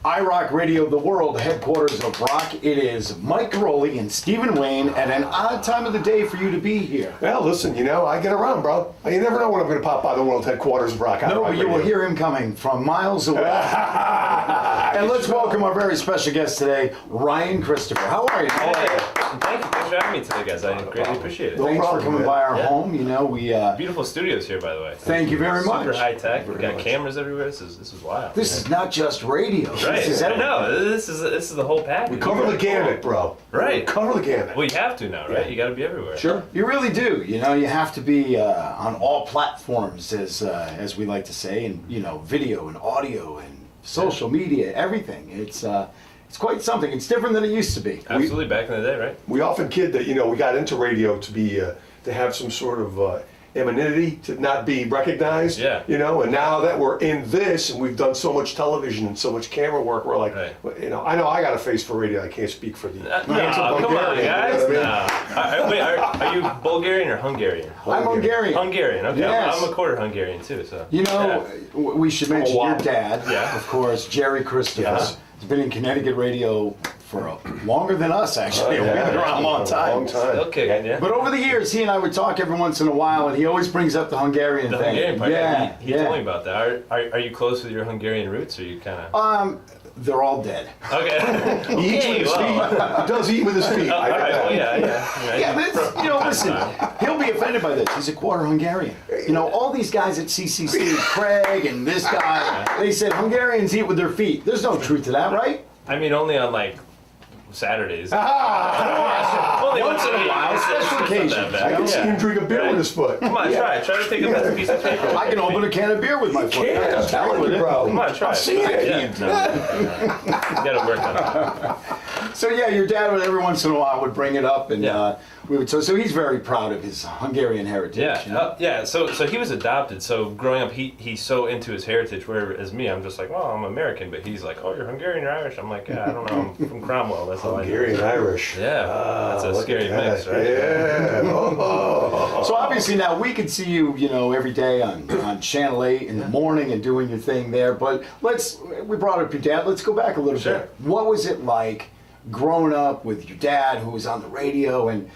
iRock Radio, the world headquarters of rock. It is Mike Karolyi and Stephen Wayne at an odd time of the day for you to be here. Well, listen, I get around, bro. You never know when I'm going to pop by the world headquarters of rock. No, but you will hear him coming from miles away. And let's welcome our very special guest today, Ryan Kristafer. How are you? Thank you. Thanks for having me today, guys. I greatly appreciate it. Thanks for coming by our home. We beautiful studios here, by the way. Thank you very much. Super high tech. We've got cameras everywhere. This is wild. This is not just radio. Right. This is I know. This is the whole package. We cover the gamut, bro. Right. We cover the gamut. Well, you have to now, right? You got to be everywhere. Sure. You really do. You have to be on all platforms, as we like to say, and video and audio and social media, everything. It's quite something. It's different than it used to be. Absolutely, back in the day, right? We often kid that we got into radio to be to have some sort of anonymity, to not be recognized. Yeah. And now that we're in this and we've done so much television and so much camera work, we're like, right. I know I got a face for radio. I can't speak for the. No, come on, guys. Wait, are you Bulgarian or Hungarian? I'm Hungarian. Hungarian. Okay, Yes. I'm a quarter Hungarian too. So. We should mention your dad, Yeah. of course, Jerry Kristafer. Yeah. He's been in Connecticut radio for longer than us, actually. We've been around a long time. Long time. Still kicking, yeah. But over the years, he and I would talk every once in a while, and he always brings up the Hungarian The thing. Hungarian part. Yeah, He told me about that. Are you close with your Hungarian roots, or you kind of? They're all dead. Okay. He eats with his feet. He does eat with his feet. All right. Well, yeah. Yeah, but listen, he'll be offended by this. He's a quarter Hungarian. All these guys at CCC, Craig and this guy, they said Hungarians eat with their feet. There's no truth to that, right? I mean, only on Saturdays. Only once in a while, special occasions. I can see him drink a beer with his foot. Come on, try to take a piece of paper. I can open a can of beer with my foot. Yeah, I'm telling you, bro. Come on, try it. See it. You gotta work on it. So yeah, your dad would every once in a while would bring it up, and Yeah. we would. So he's very proud of his Hungarian heritage. Yeah. So he was adopted. So growing up, he's so into his heritage. Whereas me, I'm just like, well, I'm American, but he's like, oh, you're Hungarian or Irish. I'm like, yeah, I don't know. I'm from Cromwell. That's all I know. Hungarian Irish. Yeah, that's a scary mix, right? Yeah. So obviously now we can see you, every day on Channel 8 in the morning and doing your thing there. But we brought up your dad. Let's go back a little Sure. bit. What was it like growing up with your dad, who was on the radio, and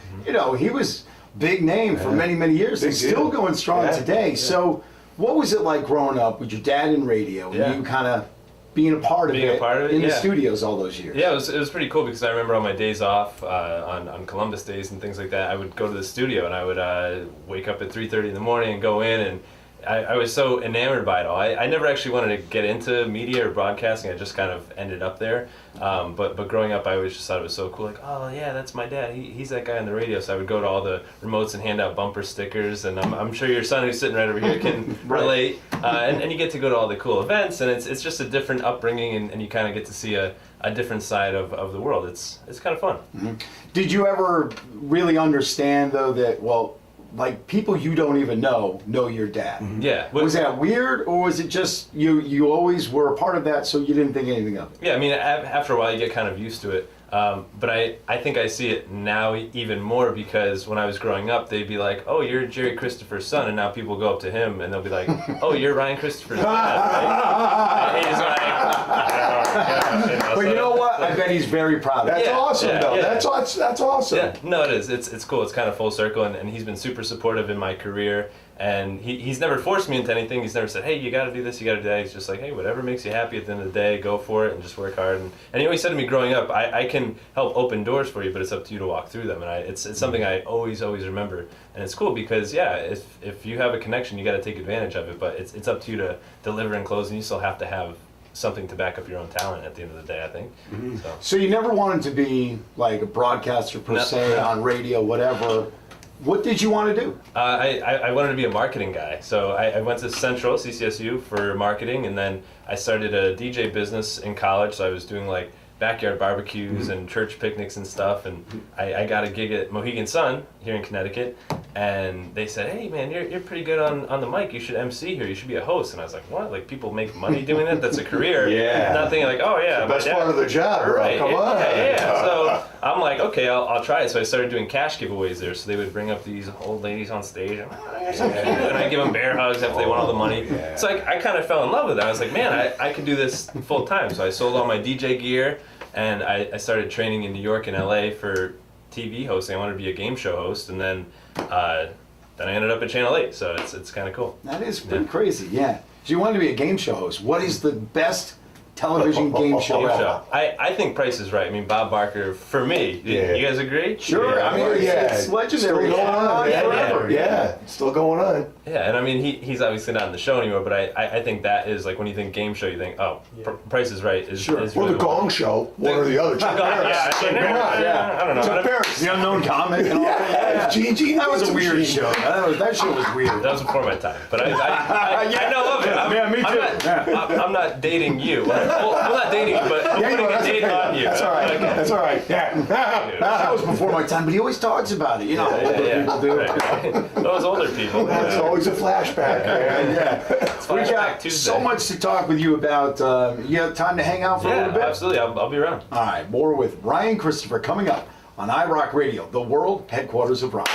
he was big name for many, many years, and still going strong today. So what was it like growing up with your dad in radio, and you kind of being a part of it in the studios all those years? Yeah, it was pretty cool, because I remember on my days off, on Columbus days and things like that, I would go to the studio and I would wake up at 3:30 in the morning and go in, and I was so enamored by it all. I never actually wanted to get into media or broadcasting. I just kind of ended up there. But growing up, I always just thought it was so cool. Like, oh yeah, that's my dad. He's that guy on the radio. So I would go to all the remotes and hand out bumper stickers. And I'm sure your son, who's sitting right over here, can relate. And you get to go to all the cool events. And it's just a different upbringing, and you kind of get to see a different side of the world. It's kind of fun. Mm-hmm. Did you ever really understand though that like people you don't even know your dad? Mm-hmm. Yeah. Was that weird, or was it just you always were a part of that, so you didn't think anything of it? Yeah, I mean, after a while you get kind of used to it. But I think I see it now even more, because when I was growing up, they'd be like, oh, you're Jerry Kristafer's son, and now people go up to him and they'll be like, oh, you're Ryan Kristafer's dad, right? And he's like, I don't know. But you know what? I bet he's very proud of it. That's awesome, though. Yeah. That's awesome. Yeah, no, it is. It's cool. It's kind of full circle, and he's been super supportive in my career. And he's never forced me into anything. He's never said, hey, you got to do this, you got to do that. He's just like, hey, whatever makes you happy at the end of the day, go for it and just work hard. And he always said to me growing up, I can help open doors for you, but it's up to you to walk through them. And it's something I always remember. And it's cool because, if you have a connection, you got to take advantage of it. But it's up to you to deliver and close, and you still have to have something to back up your own talent at the end of the day, I think. Mm-hmm. So you never wanted to be like a broadcaster per se, on radio, whatever. What did you want to do? I wanted to be a marketing guy. So I went to Central, CCSU, for marketing, and then I started a DJ business in college. So I was doing like backyard barbecues and church picnics and stuff, and I got a gig at Mohegan Sun here in Connecticut, and they said, "Hey man, you're pretty good on the mic. You should MC here. You should be a host." And I was like, "What? Like people make money doing that? That's a career." Yeah. Not thinking like, "Oh yeah, The best part of the job, bro. right? Come on. Yeah. So I'm like, okay, I'll try it. So I started doing cash giveaways there. So they would bring up these old ladies on stage, and you're so cute, and I give them bear hugs after they won all the money. Yeah. So I kind of fell in love with it. I was like, man, I could do this full time. So I sold all my DJ gear, and I started training in New York and LA for TV hosting. I wanted to be a game show host, and then I ended up at Channel 8. So it's kind of cool. That is pretty crazy, yeah. So you wanted to be a game show host. What is the best television game show Game ever? show. I think Price is Right. I mean, Bob Barker, for me, Yeah. you guys agree? Sure, Yeah. I mean, it's legendary. Still going on. Yeah, Forever. Yeah. Still going on. Yeah, and I mean, he's obviously not in the show anymore, but I think that is like when you think game show, you think, oh, Price is Right is, Sure. is Or really the Gong Show, one or the other. Chuck Barris. Yeah, Chuck Barris. I don't know. Chuck Barris. The Unknown Comic and all that. Yeah, Gene. That was a weird Gene. show. That show was weird. That was before my time, but I know of it. Yeah, me too. I'm not dating you. Well, I'm not dating you, but I'm Yeah, putting a that's date okay. on you. That's all right. Okay. That's all right. Yeah. That was before my time, but he always talks about it. You know, Yeah. people do. Right. Those older people. It's always a flashback, man. Yeah. We Flashback got Tuesday. so much to talk with you about. You have time to hang out for a Yeah, little bit? absolutely. I'll be around. All right, more with Ryan Kristafer coming up on iRock Radio, the world headquarters of rock.